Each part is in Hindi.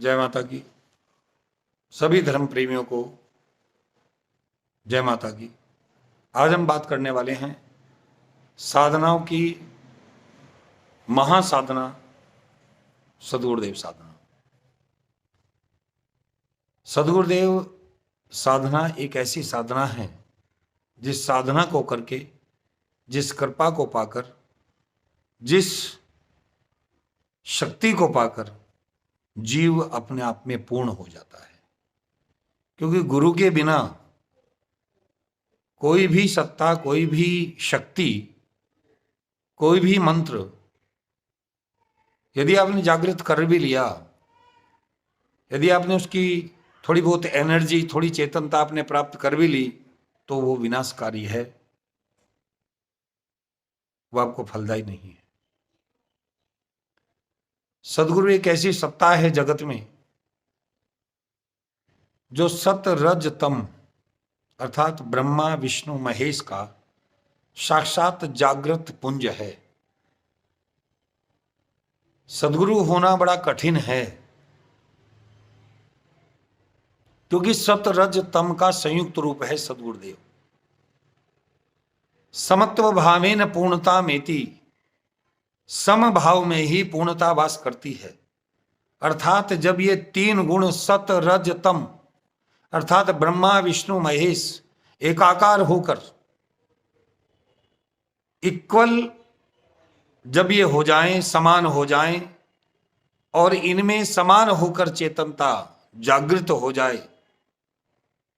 जय माता की। सभी धर्म प्रेमियों को जय माता की। आज हम बात करने वाले हैं साधनाओं की महासाधना सद्गुरुदेव साधना। सद्गुरुदेव साधना एक ऐसी साधना है जिस साधना को करके, जिस कृपा को पाकर, जिस शक्ति को पाकर जीव अपने आप में पूर्ण हो जाता है। क्योंकि गुरु के बिना कोई भी सत्ता, कोई भी शक्ति, कोई भी मंत्र यदि आपने जागृत कर भी लिया, यदि आपने उसकी थोड़ी बहुत एनर्जी, थोड़ी चेतनता आपने प्राप्त कर भी ली, तो वो विनाशकारी है, वो आपको फलदायी नहीं है। सदगुरु एक ऐसी सत्ता है जगत में जो सत रज तम अर्थात ब्रह्मा विष्णु महेश का साक्षात जागृत पुंज है। सदगुरु होना बड़ा कठिन है, क्योंकि सत रज तम का संयुक्त रूप है सदगुरुदेव। समत्व भावेन पूर्णता मेति, समभाव में ही पूर्णता वास करती है। अर्थात जब ये तीन गुण सत रज तम अर्थात ब्रह्मा विष्णु महेश एकाकार होकर इक्वल जब ये हो जाएं, समान हो जाएं और इनमें समान होकर चेतनता जागृत हो जाए,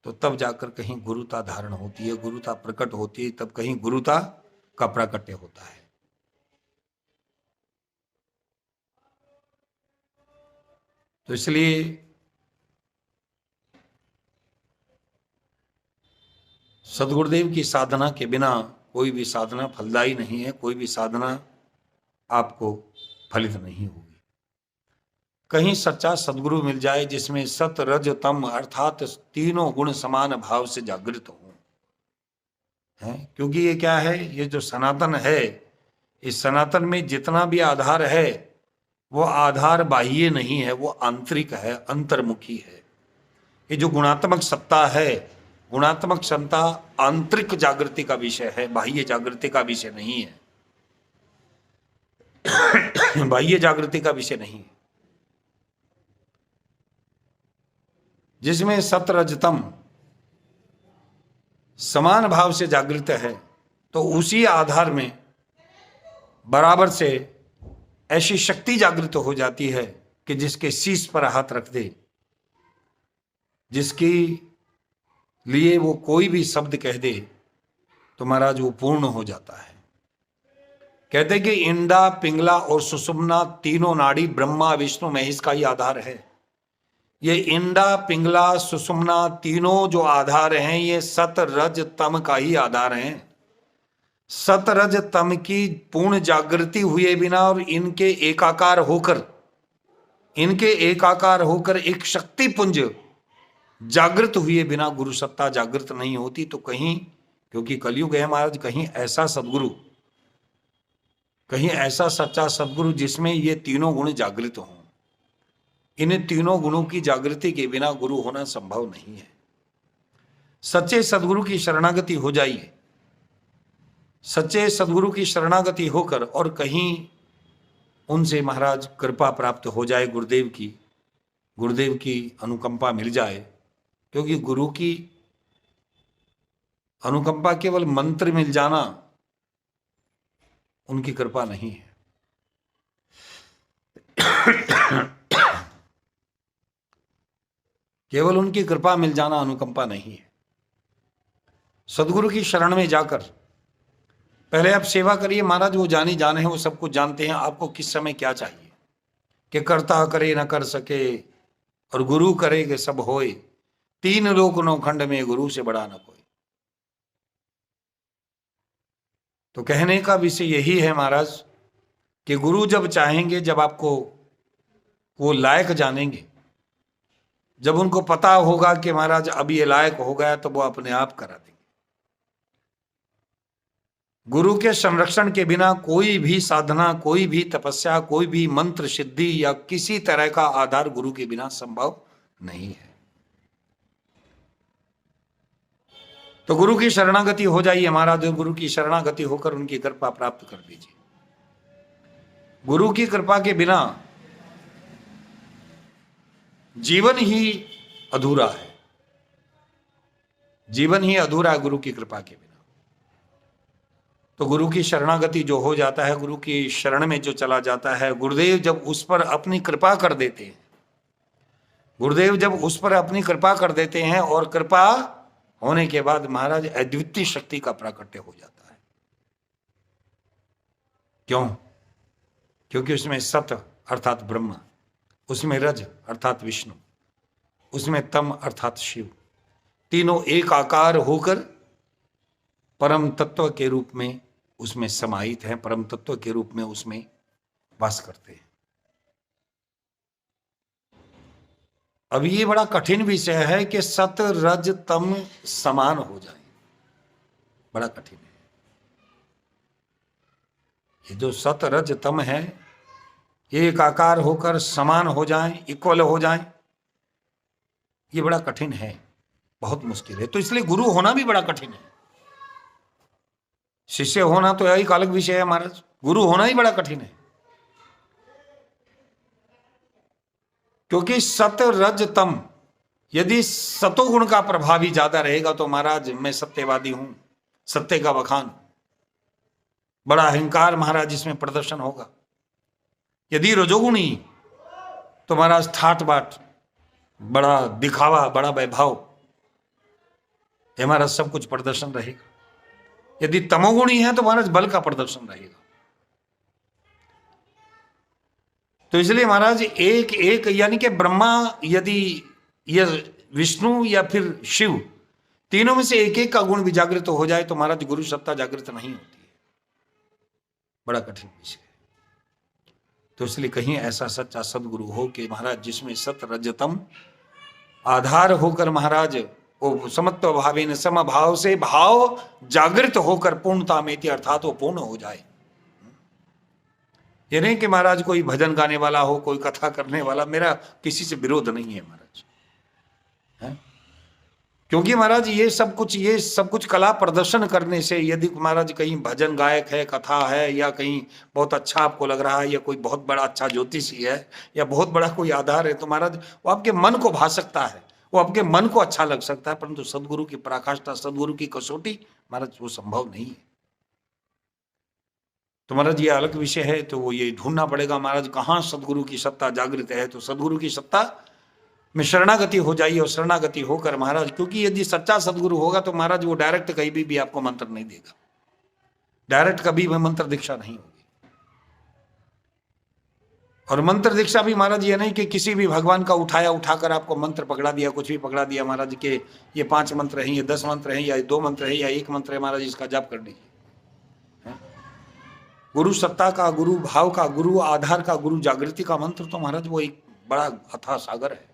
तो तब जाकर कहीं गुरुता धारण होती है, गुरुता प्रकट होती है, तब कहीं गुरुता का प्राकट्य होता है। तो इसलिए सदगुरुदेव की साधना के बिना कोई भी साधना फलदायी नहीं है, कोई भी साधना आपको फलित नहीं होगी। कहीं सच्चा सदगुरु मिल जाए जिसमें सत रज तम अर्थात तीनों गुण समान भाव से जागृत हो, हैं? क्योंकि ये क्या है, ये जो सनातन है, इस सनातन में जितना भी आधार है वो आधार बाह्य नहीं है, वो आंतरिक है, अंतर्मुखी है। ये जो गुणात्मक सत्ता है, गुणात्मक क्षमता आंतरिक जागृति का विषय है, बाह्य जागृति का विषय नहीं है। बाह्य जागृति का विषय नहीं है। जिसमें सतरजतम समान भाव से जागृत है, तो उसी आधार में बराबर से ऐसी शक्ति जागृत हो जाती है कि जिसके शीश पर हाथ रख दे, जिसकी लिए वो कोई भी शब्द कह दे, तो महाराज वो पूर्ण हो जाता है। कहते कि इंडा, पिंगला और सुषुम्ना तीनों नाड़ी ब्रह्मा विष्णु महेश का ही आधार है। ये इंडा, पिंगला, सुषुम्ना तीनों जो आधार हैं, ये सत रज तम का ही आधार हैं। सत रज तम की पूर्ण जागृति हुए बिना और इनके एकाकार होकर एक शक्ति पुंज जागृत हुए बिना गुरु सत्ता जागृत नहीं होती। तो कहीं, क्योंकि कलयुग है महाराज, कहीं ऐसा सदगुरु, कहीं ऐसा सच्चा सदगुरु जिसमें ये तीनों गुण जागृत हों। इन तीनों गुणों की जागृति के बिना गुरु होना संभव नहीं है। सच्चे सदगुरु की शरणागति हो जाइए, सच्चे सदगुरु की शरणागति होकर और कहीं उनसे महाराज कृपा प्राप्त हो जाए, गुरुदेव की अनुकंपा मिल जाए। क्योंकि गुरु की अनुकंपा केवल मंत्र मिल जाना उनकी कृपा नहीं है। केवल उनकी कृपा मिल जाना अनुकंपा नहीं है। सदगुरु की शरण में जाकर पहले आप सेवा करिए। महाराज वो जाने हैं, वो सब कुछ जानते हैं आपको किस समय क्या चाहिए, कि कर्ता करे न कर सके और गुरु करे कि सब होए, तीन लोक नौखंड में गुरु से बड़ा न कोई। तो कहने का विषय यही है महाराज कि गुरु जब चाहेंगे, जब आपको वो लायक जानेंगे, जब उनको पता होगा कि महाराज अब ये लायक हो गया, तो वो अपने आप करा देंगे। गुरु के संरक्षण के बिना कोई भी साधना, कोई भी तपस्या, कोई भी मंत्र सिद्धि या किसी तरह का आधार गुरु के बिना संभव नहीं है। तो गुरु की शरणागति हो जाइए महाराज, गुरु की शरणागति होकर उनकी कृपा प्राप्त कर लीजिए। गुरु की कृपा के बिना जीवन ही अधूरा है, जीवन ही अधूरा है गुरु की कृपा के बिना। तो गुरु की शरणागति जो हो जाता है, गुरु की शरण में जो चला जाता है, गुरुदेव जब उस पर अपनी कृपा कर देते हैं, गुरुदेव जब उस पर अपनी कृपा कर देते हैं और कृपा होने के बाद महाराज अद्वितीय शक्ति का प्राकट्य हो जाता है। क्यों? क्योंकि उसमें सत अर्थात ब्रह्मा, उसमें रज अर्थात विष्णु, उसमें तम अर्थात शिव, तीनों एक आकार होकर परम तत्व के रूप में उसमें समाहित हैं, परम तत्व के रूप में उसमें वास करते हैं। अब ये बड़ा कठिन विषय है कि सत रज तम समान हो जाए, बड़ा कठिन है। ये जो सत रज तम है, एक आकार होकर समान हो जाए, इक्वल हो जाए, ये बड़ा कठिन है, बहुत मुश्किल है। तो इसलिए गुरु होना भी बड़ा कठिन है। शिष्य होना तो एक अलग विषय है महाराज, गुरु होना ही बड़ा कठिन है। क्योंकि सत रज तम, यदि सतोगुण का प्रभाव ही ज्यादा रहेगा तो महाराज मैं सत्यवादी हूं, सत्य का बखान, बड़ा अहंकार महाराज इसमें प्रदर्शन होगा। यदि रजोगुणी तो महाराज ठाट बाट, बड़ा दिखावा, बड़ा वैभव, हमारा सब कुछ प्रदर्शन रहेगा। यदि तमोगुणी है तो महाराज बल का प्रदर्शन रहेगा। तो इसलिए महाराज एक एक यानी कि ब्रह्मा, यदि यह विष्णु या फिर शिव, तीनों में से एक एक का गुण भी जागृत हो जाए तो महाराज गुरु सत्ता जागृत नहीं होती है, बड़ा कठिन विषय है। तो इसलिए कहीं ऐसा सच्चा सदगुरु हो कि महाराज जिसमें सत रजतम आधार होकर महाराज वो समत्व भावेन समभाव से भाव जागृत होकर पूर्णता में थी, अर्थात वो पूर्ण हो जाए। ये नहीं कि महाराज कोई भजन गाने वाला हो, कोई कथा करने वाला, मेरा किसी से विरोध नहीं है महाराज, है? क्योंकि महाराज ये सब कुछ कला प्रदर्शन करने से, यदि महाराज कहीं भजन गायक है, कथा है, या कहीं बहुत अच्छा आपको लग रहा है, या कोई बहुत बड़ा अच्छा ज्योतिषी है, या बहुत बड़ा कोई आधार है, तो महाराज वो आपके मन को भा सकता है, वो आपके मन को अच्छा लग सकता है, परंतु सदगुरु की पराकाष्ठा, सदगुरु की कसौटी महाराज वो संभव नहीं है। तो महाराज ये अलग विषय है, तो वो ये ढूंढना पड़ेगा महाराज कहाँ सदगुरु की सत्ता जागृत है। तो सदगुरु की सत्ता में शरणागति हो जाइए, और शरणागति होकर महाराज, क्योंकि यदि सच्चा सदगुरु होगा तो महाराज वो डायरेक्ट कहीं भी आपको मंत्र नहीं देगा, डायरेक्ट कभी भी मंत्र दीक्षा नहीं होगी। और मंत्र दीक्षा भी महाराज ये नहीं कि किसी भी भगवान का उठाकर आपको मंत्र पकड़ा दिया, कुछ भी पकड़ा दिया महाराज के ये 5 मंत्र हैं, ये 10 मंत्र हैं, या 2 मंत्र है, या 1 मंत्र है, महाराज इसका जाप कर लीजिए। गुरु सत्ता का, गुरु भाव का, गुरु आधार का, गुरु जागृति का मंत्र तो महाराज वो एक बड़ा अथाह सागर है।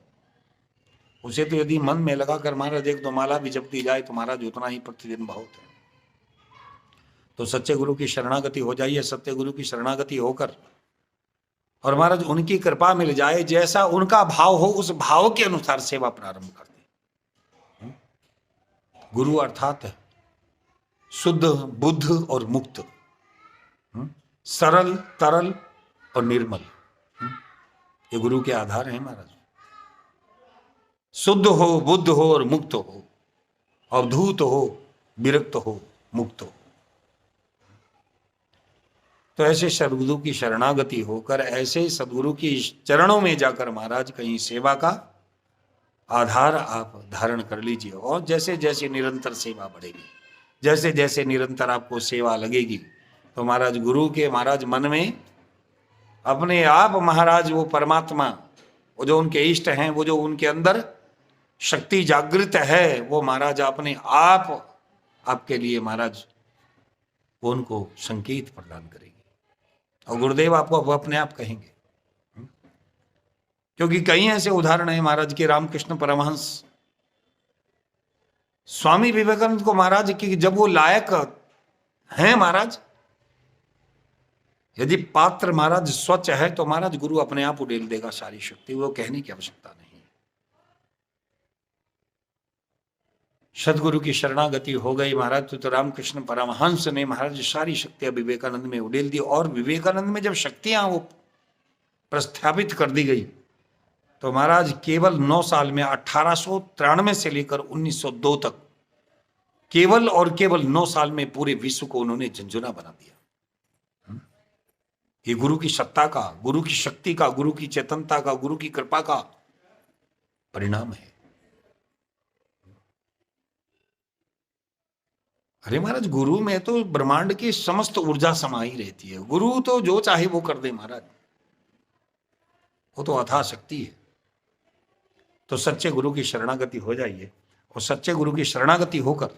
उसे तो यदि मन में लगाकर महाराज 1-2 माला भी जप दी जाए तो महाराज उतना ही प्रतिदिन बहुत है। तो सच्चे गुरु की शरणागति हो जाइए, सत्य गुरु की शरणागति होकर, और महाराज उनकी कृपा मिल जाए, जैसा उनका भाव हो उस भाव के अनुसार सेवा प्रारंभ कर दे। गुरु अर्थात शुद्ध, बुद्ध और मुक्त, सरल, तरल और निर्मल, ये गुरु के आधार हैं महाराज। शुद्ध हो, बुद्ध हो और मुक्त हो, अवधूत हो, विरक्त हो, मुक्त हो। तो ऐसे सदगुरु की शरणागति होकर, ऐसे सदगुरु की चरणों में जाकर महाराज कहीं सेवा का आधार आप धारण कर लीजिए। और जैसे जैसे निरंतर सेवा बढ़ेगी, जैसे जैसे निरंतर आपको सेवा लगेगी, तो महाराज गुरु के महाराज मन में अपने आप महाराज वो परमात्मा, वो जो उनके इष्ट हैं, वो जो उनके अंदर शक्ति जागृत है, वो महाराज अपने आप आपके लिए महाराज वो उनको संकेत प्रदान करेगी, और गुरुदेव आपको अपने आप कहेंगे। क्योंकि कई ऐसे उदाहरण है महाराज के, रामकृष्ण परमहंस, स्वामी विवेकानंद को महाराज की जब वो लायक हैं महाराज। यदि पात्र महाराज स्वच्छ है तो महाराज गुरु अपने आप उड़ेल देगा सारी शक्ति, वो कहने की आवश्यकता नहीं। सदगुरु की शरणागति हो गई महाराज तो रामकृष्ण परमहंस ने महाराज सारी शक्तियां विवेकानंद में उड़ेल दी। और विवेकानंद में जब शक्तियां वो प्रस्थापित कर दी गई तो महाराज केवल 9 साल में 1893 से लेकर 1902 तक केवल और केवल 9 साल में पूरे विश्व को उन्होंने झंझुना बना दिया। ये गुरु की सत्ता का, गुरु की शक्ति का, गुरु की चेतनता का, गुरु की कृपा का परिणाम है। अरे महाराज गुरु में तो ब्रह्मांड की समस्त ऊर्जा समाई रहती है। गुरु तो जो चाहे वो कर दे महाराज, वो तो अथाह शक्ति है। तो सच्चे गुरु की शरणागति हो जाइए और सच्चे गुरु की शरणागति होकर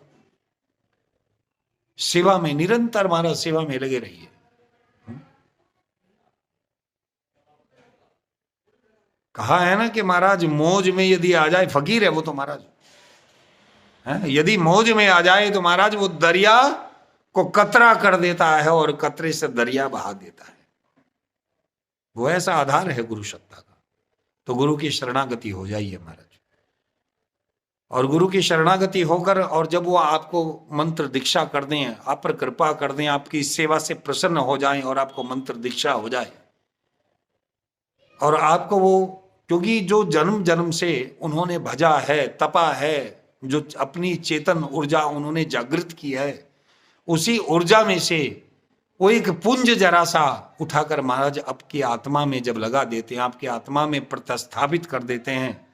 सेवा में निरंतर महाराज सेवा में लगे रहिए। कहा है ना कि महाराज मौज में यदि आ जाए फकीर है वो तो महाराज है, यदि मौज में आ जाए तो महाराज वो दरिया को कतरा कर देता है और कतरे से दरिया बहा देता है। वो ऐसा आधार है गुरु सत्ता का। तो गुरु की शरणागति हो जाइए महाराज। और गुरु की शरणागति होकर और जब वो आपको मंत्र दीक्षा कर दें, आप पर कृपा कर दें, आपकी सेवा से प्रसन्न हो जाएं और आपको मंत्र दीक्षा हो जाए और आपको वो, क्योंकि जो जन्म जन्म से उन्होंने भजा है, तपा है, जो अपनी चेतन ऊर्जा उन्होंने जागृत की है, उसी ऊर्जा में से वो एक पुंज जरा सा उठाकर महाराज आपकी आत्मा में जब लगा देते हैं, आपकी आत्मा में प्रतिस्थापित कर देते हैं,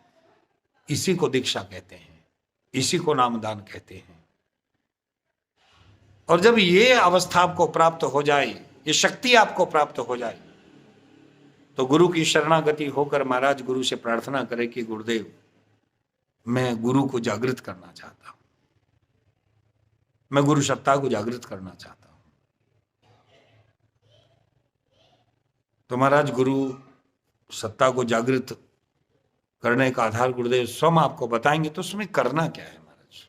इसी को दीक्षा कहते हैं, इसी को नामदान कहते हैं। और जब ये अवस्था आपको प्राप्त हो जाए, ये शक्ति आपको प्राप्त हो जाए, तो गुरु की शरणागति होकर महाराज गुरु से प्रार्थना करें कि गुरुदेव मैं गुरु को जागृत करना चाहता हूं, मैं गुरु सत्ता को जागृत करना चाहता हूं। तो महाराज गुरु सत्ता को जागृत करने का आधार गुरुदेव स्वयं आपको बताएंगे। तो उसमें करना क्या है महाराज?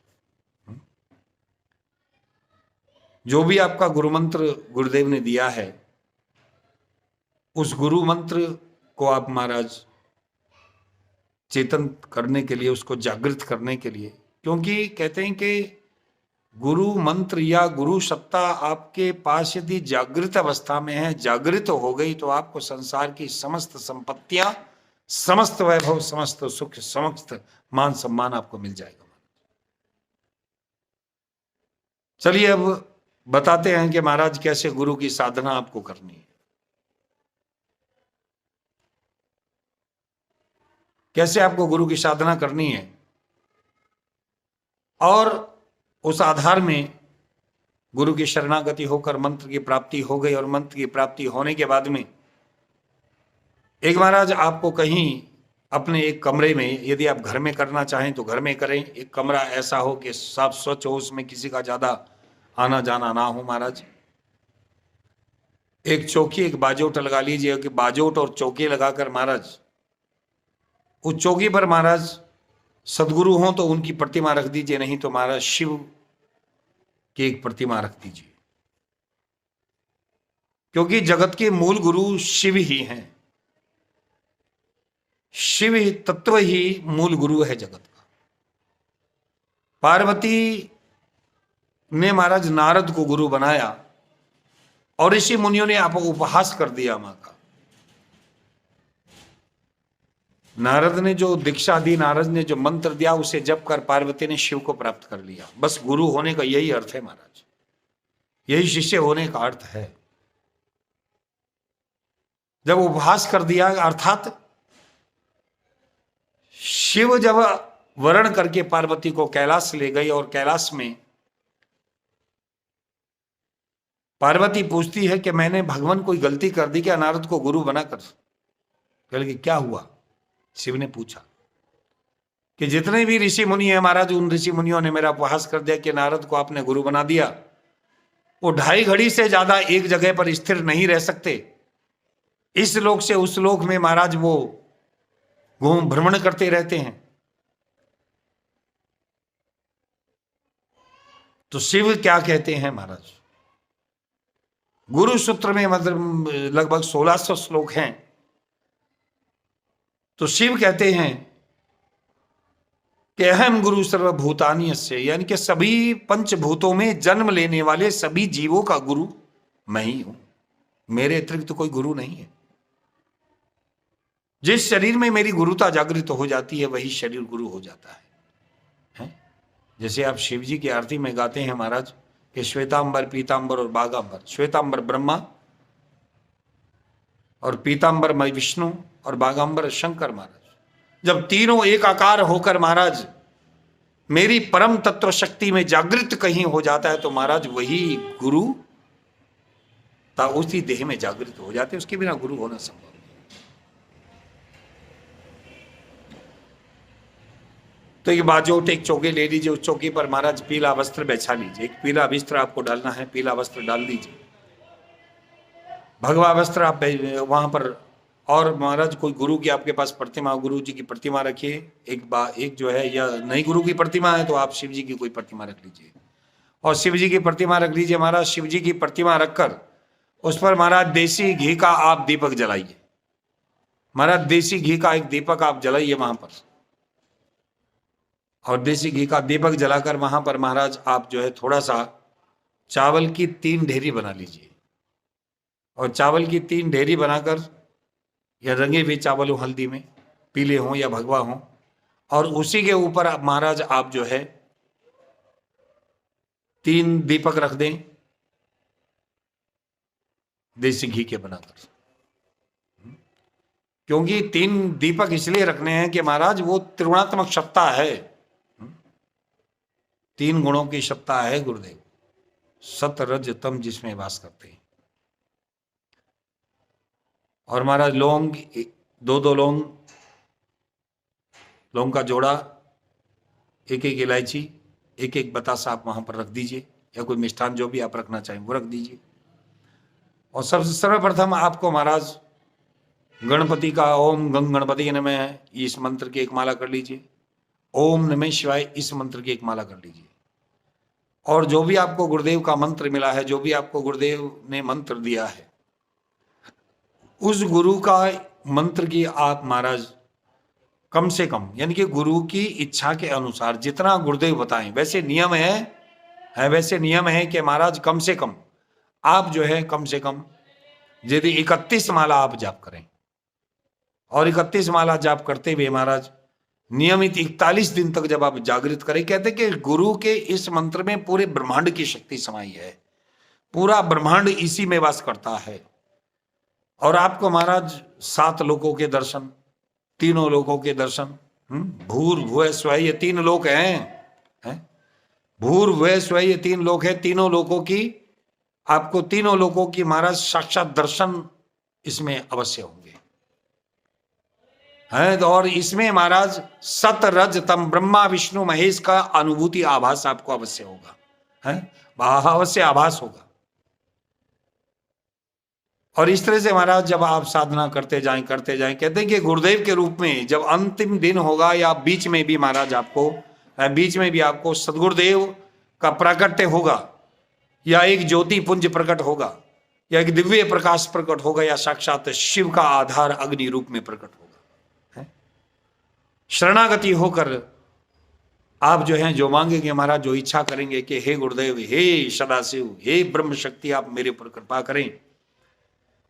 जो भी आपका गुरु मंत्र गुरुदेव ने दिया है, उस गुरु मंत्र को आप महाराज चेतन करने के लिए, उसको जागृत करने के लिए, क्योंकि कहते हैं कि गुरु मंत्र या गुरु सत्ता आपके पास यदि जागृत अवस्था में है, जागृत हो गई, तो आपको संसार की समस्त संपत्तियां, समस्त वैभव, समस्त सुख, समस्त मान सम्मान आपको मिल जाएगा। चलिए अब बताते हैं कि महाराज कैसे गुरु की साधना आपको करनी है, कैसे आपको गुरु की साधना करनी है। और उस आधार में गुरु की शरणागति होकर मंत्र की प्राप्ति हो गई। और मंत्र की प्राप्ति होने के बाद में एक महाराज आपको कहीं अपने एक कमरे में, यदि आप घर में करना चाहें तो घर में करें, एक कमरा ऐसा हो कि साफ स्वच्छ हो, उसमें किसी का ज्यादा आना जाना ना हो महाराज। एक चौकी, एक बाजोट लगा लीजिए कि बाजोट और चौकी लगाकर महाराज उस चौकी पर महाराज सदगुरु हो तो उनकी प्रतिमा रख दीजिए, नहीं तो महाराज शिव की एक प्रतिमा रख दीजिए, क्योंकि जगत के मूल गुरु शिव ही हैं। शिव तत्व ही मूल गुरु है जगत का। पार्वती ने महाराज नारद को गुरु बनाया और ऋषि मुनियों ने आप उपहास कर दिया मां का। नारद ने जो दीक्षा दी, नारद ने जो मंत्र दिया, उसे जप कर पार्वती ने शिव को प्राप्त कर लिया। बस गुरु होने का यही अर्थ है महाराज, यही शिष्य होने का अर्थ है। जब उपहास कर दिया, अर्थात शिव जब वर्ण करके पार्वती को कैलाश ले गई और कैलाश में पार्वती पूछती है कि मैंने भगवान कोई गलती कर दी क्या नारद को गुरु बनाकर? कह कि क्या हुआ? शिव ने पूछा कि जितने भी ऋषि मुनि हैं महाराज, उन ऋषि मुनियों ने मेरा उपहास कर दिया कि नारद को आपने गुरु बना दिया। वो 2.5 घड़ी से ज्यादा एक जगह पर स्थिर नहीं रह सकते। इस लोक से उस लोक में महाराज वो घूम भ्रमण करते रहते हैं। तो शिव क्या कहते हैं महाराज? गुरु सूत्र में मतलब लगभग 1600 श्लोक हैं। तो शिव कहते हैं कि अहम गुरु सर्वभूतानि यस्य, यानी कि सभी पंचभूतों में जन्म लेने वाले सभी जीवों का गुरु मैं ही हूं, मेरे अतिरिक्त तो कोई गुरु नहीं है। जिस शरीर में मेरी गुरुता जागृत हो जाती है वही शरीर गुरु हो जाता है? जैसे आप शिव जी की आरती में गाते हैं महाराज कि श्वेतांबर पीतांबर और बागांबर, श्वेतांबर ब्रह्मा और पीतांबर मैं विष्णु और बागांबर शंकर महाराज। जब तीनों एक आकार होकर महाराज मेरी परम तत्व शक्ति में जागृत कहीं हो जाता है तो महाराज वही गुरु उसी देह में जागृत हो जाते, उसके बिना गुरु होना संभव नहीं। तो ये बाजोट एक चौकी ले लीजिए, उस चौकी पर महाराज पीला वस्त्र बिछा लीजिए, एक पीला वस्त्र आपको डालना है, पीला वस्त्र डाल दीजिए, भगवा वस्त्र आप वहां पर, और महाराज कोई गुरु की आपके पास प्रतिमा, गुरु जी की प्रतिमा रखिए, एक जो है, या नहीं गुरु की प्रतिमा है तो आप शिव जी की कोई प्रतिमा रख लीजिए, और शिव जी की प्रतिमा रख लीजिए महाराज। शिव जी की प्रतिमा रखकर उस पर महाराज देसी घी का आप दीपक जलाइए, महाराज देसी घी का एक दीपक आप जलाइए वहां पर, और देसी घी का दीपक जलाकर वहां पर महाराज आप जो है थोड़ा सा चावल की 3 ढेरी बना लीजिए, और चावल की 3 ढेरी बनाकर, या रंगे हुए चावल हो हल्दी में, पीले हों या भगवा हों, और उसी के ऊपर महाराज आप जो है 3 दीपक रख दें देसी घी के बनाकर। क्योंकि 3 दीपक इसलिए रखने हैं कि महाराज वो त्रिगुणात्मक सत्ता है, 3 गुणों की सत्ता है गुरुदेव, सत रज तम जिसमें वास करते हैं। और महाराज लौंग 2 लौंग का जोड़ा, एक इलायची, एक बतासा आप वहां पर रख दीजिए, या कोई मिष्ठान जो भी आप रखना चाहें वो रख दीजिए। और सबसे सर्वप्रथम आपको महाराज गणपति का ओम गंग गणपति नमः इस मंत्र की एक माला कर लीजिए, ओम नमः शिवाय इस मंत्र की एक माला कर लीजिए। और जो भी आपको गुरुदेव का मंत्र मिला है, जो भी आपको गुरुदेव ने मंत्र दिया है, उस गुरु का मंत्र की आप महाराज कम से कम, यानी कि गुरु की इच्छा के अनुसार जितना गुरुदेव बताएं, वैसे नियम है कि महाराज कम से कम आप जो है कम से कम यदि 31 माला आप जाप करें, और 31 माला जाप करते हुए महाराज नियमित 41 दिन तक जब आप जागृत करें, कहते कि गुरु के इस मंत्र में पूरे ब्रह्मांड की शक्ति समाई है, पूरा ब्रह्मांड इसी में वास करता है। और आपको महाराज 7 लोकों के दर्शन, तीनों लोकों के दर्शन, भूर भुव स्व, ये 3 लोक हैं, भूर भुव स्व, ये 3 लोक है, तीनों लोकों की आपको, तीनों लोकों की महाराज साक्षात दर्शन इसमें अवश्य होंगे हैं। और इसमें महाराज सत रज तम ब्रह्मा विष्णु महेश का अनुभूति आभास आपको अवश्य होगा, है अवश्य आभास होगा। और इस तरह से महाराज जब आप साधना करते जाएं, कहते हैं कि गुरुदेव के रूप में जब अंतिम दिन होगा, या बीच में भी महाराज आपको सदगुरुदेव का प्राकट्य होगा, या एक ज्योति पुंज प्रकट होगा, या एक दिव्य प्रकाश प्रकट होगा, या साक्षात शिव का आधार अग्नि रूप में प्रकट होगा। शरणागति होकर आप जो हैं जो मांगेंगे महाराज, जो इच्छा करेंगे कि हे गुरुदेव, हे सदाशिव, हे ब्रह्म शक्ति, आप मेरे ऊपर कृपा करें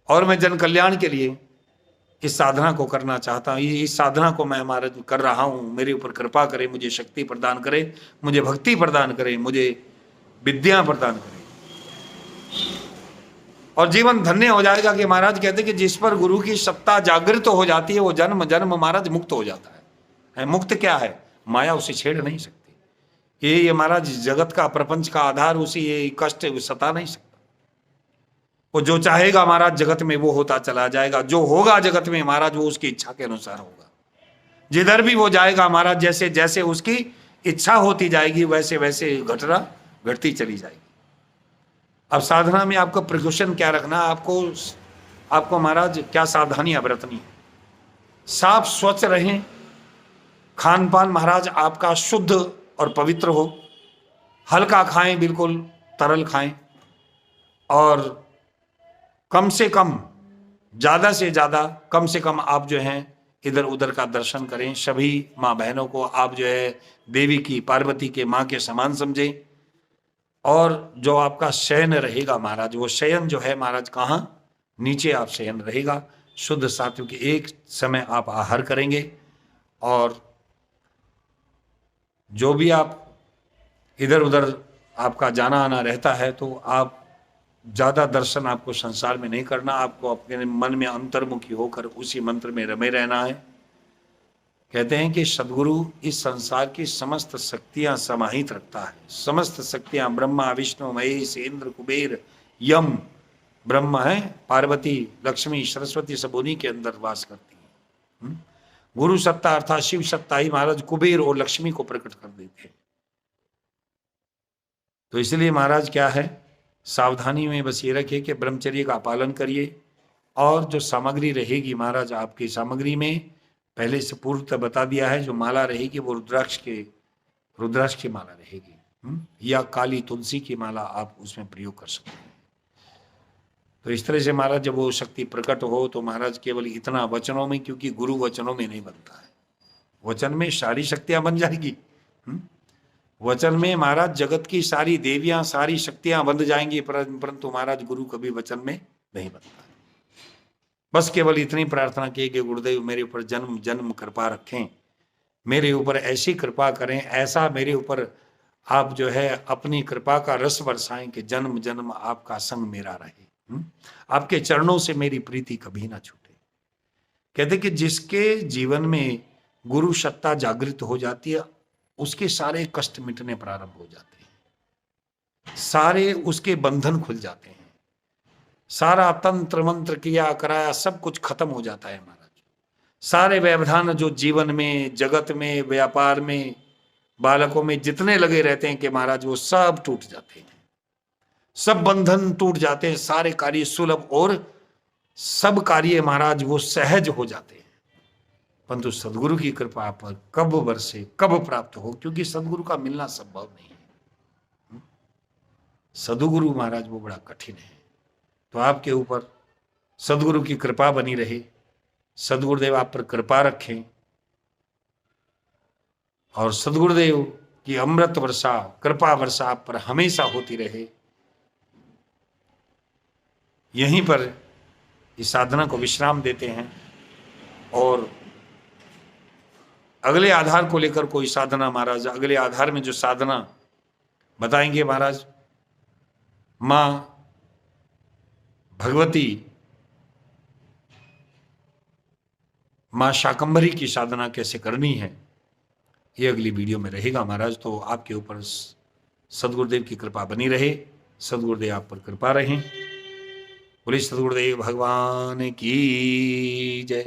और मैं जन कल्याण के लिए इस साधना को करना चाहता हूँ, इस साधना को मैं महाराज कर रहा हूँ, मेरे ऊपर कृपा करें, मुझे शक्ति प्रदान करें, मुझे भक्ति प्रदान करें, मुझे विद्या प्रदान करें, और जीवन धन्य हो जाएगा। कि महाराज कहते कि जिस पर गुरु की सत्ता जागृत हो जाती है वो जन्म जन्म महाराज मुक्त हो जाता है। मुक्त क्या है? माया उसे छेड़ नहीं सकती। ये महाराज जगत का, प्रपंच का आधार उसी, ये कष्ट सता नहीं सकता। वो जो चाहेगा महाराज जगत में वो होता चला जाएगा, जो होगा जगत में महाराज वो उसकी इच्छा के अनुसार होगा। जिधर भी वो जाएगा महाराज, जैसे जैसे उसकी इच्छा होती जाएगी वैसे वैसे घटना घटती चली जाएगी। अब साधना में आपको प्रिकॉशन क्या रखना, आपको महाराज क्या सावधानियां बरतनी है। साफ स्वच्छ रहें, खान पान महाराज आपका शुद्ध और पवित्र हो, हल्का खाएं, बिल्कुल तरल खाएं, और कम से कम, ज्यादा से ज्यादा, कम से कम आप जो हैं इधर उधर का दर्शन करें। सभी माँ बहनों को आप जो है देवी की, पार्वती के माँ के समान समझें। और जो आपका शयन रहेगा महाराज, वो शयन जो है महाराज कहाँ, नीचे आप शयन रहेगा। शुद्ध सात्विक एक समय आप आहार करेंगे। और जो भी आप इधर उधर आपका जाना आना रहता है, तो आप ज्यादा दर्शन आपको संसार में नहीं करना। आपको अपने मन में अंतर्मुखी होकर उसी मंत्र में रमे रहना है। कहते हैं कि सदगुरु इस संसार की समस्त शक्तियां समाहित रखता है। समस्त शक्तियां, ब्रह्मा विष्णु महेश इंद्र कुबेर यम, ब्रह्म है, पार्वती लक्ष्मी सरस्वती सब उन्हीं के अंदर वास करती है। गुरु सत्ता अर्थात शिव सत्ता ही महाराज कुबेर और लक्ष्मी को प्रकट कर देते हैं। तो इसलिए महाराज क्या है, सावधानी में बस ये रखिए कि ब्रह्मचर्य का पालन करिए। और जो सामग्री रहेगी महाराज आपकी सामग्री में, पहले से पूर्वतः बता दिया है, जो माला रहेगी वो रुद्राक्ष की माला रहेगी, या काली तुलसी की माला आप उसमें प्रयोग कर सकते हैं। तो इस तरह से महाराज जब वो शक्ति प्रकट हो तो महाराज केवल इतना वचनों में, क्योंकि गुरु वचनों में नहीं बनता है, वचन में सारी शक्तियां बन जाएगी। वचन में महाराज जगत की सारी देवियां, सारी शक्तियां बंध जाएंगी, परंतु महाराज गुरु कभी वचन में नहीं बनता। बस केवल इतनी प्रार्थना की कि गुरुदेव मेरे ऊपर जन्म जन्म कृपा रखें, मेरे ऊपर ऐसी कृपा करें, ऐसा मेरे ऊपर आप जो है अपनी कृपा का रस बरसाएं कि जन्म जन्म आपका संग मेरा रहे, आपके चरणों से मेरी प्रीति कभी ना छूटे। कहते कि जिसके जीवन में गुरु सत्ता जागृत हो जाती है, उसके सारे कष्ट मिटने प्रारंभ हो जाते हैं, सारे उसके बंधन खुल जाते हैं, सारा तंत्र मंत्र किया कराया सब कुछ खत्म हो जाता है महाराज। सारे व्यवधान जो जीवन में, जगत में, व्यापार में, बालकों में जितने लगे रहते हैं कि महाराज वो सब टूट जाते हैं, सब बंधन टूट जाते हैं, सारे कार्य सुलभ और सब कार्य महाराज वो सहज हो जाते हैं। परंतु सदगुरु की कृपा पर कब बरसे, कब प्राप्त हो, क्योंकि सदगुरु का मिलना संभव नहीं है। सदगुरु महाराज वो बड़ा कठिन है। तो आपके ऊपर सदगुरु की कृपा बनी रहे, सदगुरुदेव आप पर कृपा रखें, और सदगुरुदेव की अमृत वर्षा, कृपा वर्षा आप पर हमेशा होती रहे। यहीं पर इस साधना को विश्राम देते हैं, और अगले आधार को लेकर कोई साधना महाराज, अगले आधार में जो साधना बताएंगे महाराज, मां भगवती, मां शाकंभरी की साधना कैसे करनी है, ये अगली वीडियो में रहेगा महाराज। तो आपके ऊपर सदगुरुदेव की कृपा बनी रहे, सदगुरुदेव आप पर कृपा रहें। बोले सदगुरुदेव भगवान की जय।